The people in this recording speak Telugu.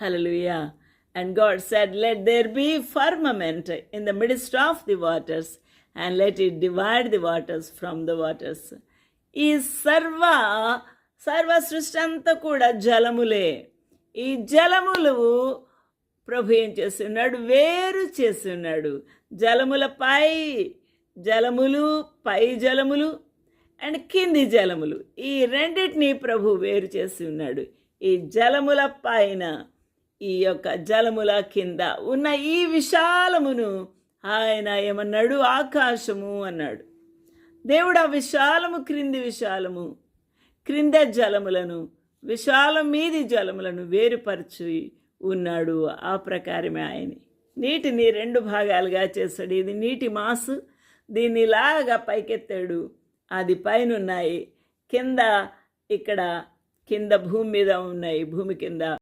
Hallelujah. And God said, let there be firmament in the midst of the waters, and let it divide the waters from the waters. ఈ సర్వ సృష్టి అంతా కూడా జలములే. ఈ జలములు ప్రభు ఏం చేసి ఉన్నాడు? వేరు చేసి ఉన్నాడు. జలములపై జలములు, పై జలములు అండ్ కింది జలములు, ఈ రెండింటినీ ప్రభు వేరు చేసి ఉన్నాడు. ఈ జలముల పైన, ఈ యొక్క జలముల కింద ఉన్న ఈ విశాలమును ఆయన ఏమన్నాడు? ఆకాశము అన్నాడు. దేవుడు ఆ విశాలము క్రింది విశాలము, క్రింద జలములను, విశాలం మీది జలములను వేరుపరిచి ఉన్నాడు. ఆ ప్రకారమే ఆయన నీటిని 2 భాగాలుగా చేశాడు. ఇది నీటి మాసు, దీన్ని ఇలాగా పైకెత్తాడు. అది పైన ఉన్నాయి, కింద ఇక్కడ కింద భూమి మీద ఉన్నాయి, భూమి కింద